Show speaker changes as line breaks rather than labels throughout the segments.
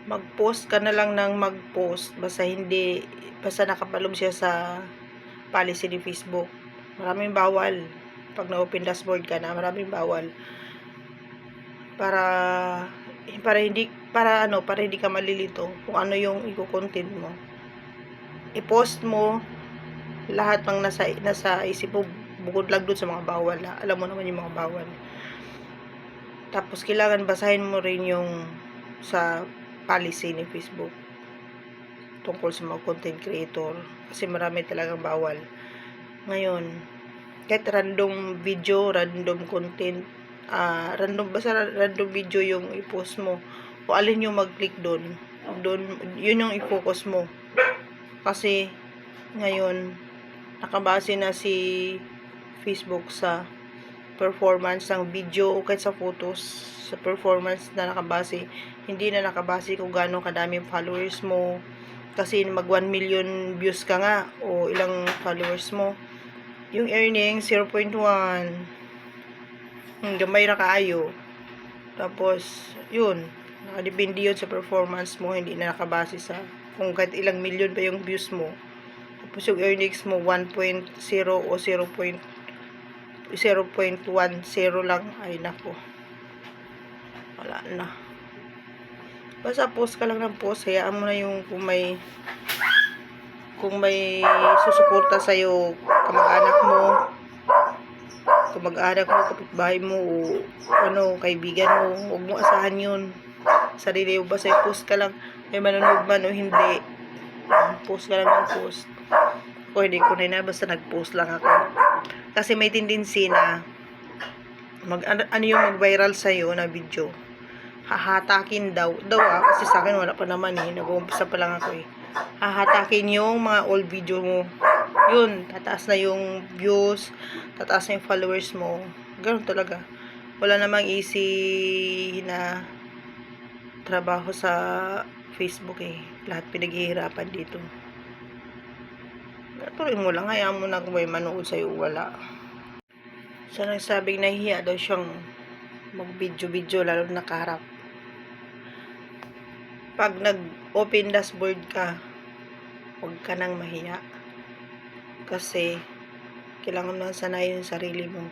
mag-post ka na lang ng mag-post, basta nakapaloob siya sa policy ni Facebook. Maraming bawal. Pag na-open dashboard ka na, maraming bawal. Para hindi ka malilito kung ano yung i-content mo. I-post mo lahat ng nasa isip mo, bukod lang dun sa mga bawal. Alam mo naman yung mga bawal. Tapos kailangan basahin mo rin yung sa policy ni Facebook tungkol sa mga content creator, kasi marami talagang bawal. Ngayon, kahit random video, random content, random video yung i-post mo, o alin yung mag-click doon, yun yung i-focus mo. Kasi ngayon, nakabase na si Facebook sa performance ng video o kahit sa photos, sa performance na nakabase, hindi na nakabase kung gaano kadaming followers mo. Kasi mag 1 million views ka nga o ilang followers mo, yung earning 0.1, gamay na kaayo. Tapos yun, nakadepende yun sa performance mo, hindi na nakabase sa kung kahit ilang million pa yung views mo. Tapos yung earnings mo 1.0 o 0.10 lang, ay nako, wala na. Basta post ka lang ng post, hayaan mo na yung kung may susuporta sa'yo, kamag-anak mo, kapitbahay mo, o kaibigan mo, huwag mo asahan yun. Sarili mo, basta post ka lang, may manonood man o hindi, post ka lang ng post. O hindi ko na basta nag-post lang ako. Kasi may tendency na yung mag-viral sa'yo na video, hahatakin daw kasi sa akin wala pa naman nag-uumpisa pa lang ako hahatakin yung mga old video mo, yun, tataas na yung views, tataas na yung followers mo, ganoon talaga. Wala namang easy na trabaho sa Facebook lahat pinaghihirapan dito. Tuloy mo lang, hayaan mo na kung may manood sa'yo, wala. So nagsabing nahihiya daw siyang mag-video, lalo na nakaharap. Pag nag-open dashboard ka, huwag ka nang mahiya. Kasi kailangan mo sanayin yung sarili mo.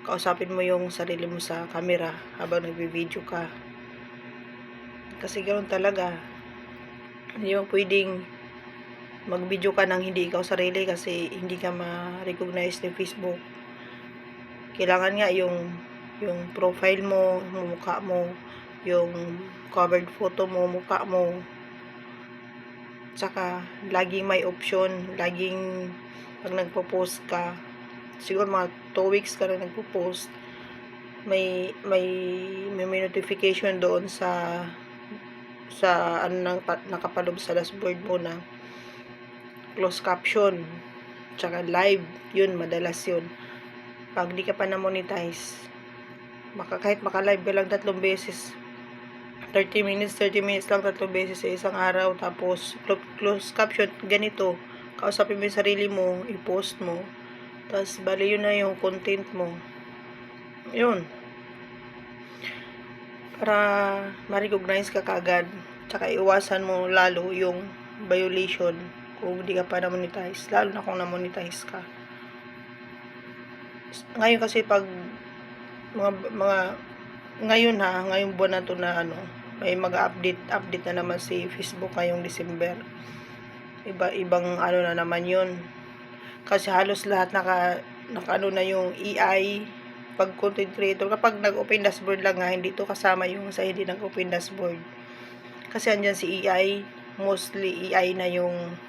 Kausapin mo yung sarili mo sa camera habang nagbi-video ka. Kasi ganoon talaga. Hindi mo pwedeng mag-video ka nang hindi ikaw sarili, kasi hindi ka ma-recognize ng Facebook. Kailangan nga yung profile mo, mukha mo, yung covered photo mo, mukha mo. Tsaka laging may option, laging pag nagpo-post ka, siguro mga 2 weeks ka na nagpo-post, may notification doon sa nakapaloob sa dashboard mo na closed caption, tsaka live, yun, madalas yun. Pag di ka pa na-monetize, kahit maka-live ka lang 3 beses, 30 minutes lang 3 beses sa isang araw, tapos closed caption, ganito, kausapin mo yung sarili mo, i-post mo, tapos bali yun na yung content mo, yun, para ma-recognize ka kagad. Tsaka iwasan mo lalo yung violation kung hindi ka pa na-monetize, lalo na kung na-monetize ka. Ngayon kasi pag ngayong buwan na to na may mag-update na naman si Facebook ngayong December. Ibang na naman yun. Kasi halos lahat naka na yung AI pag content creator. Kapag nag-open dashboard lang nga, hindi to kasama yung sa hindi nag-open dashboard. Kasi andyan si AI, mostly AI na yung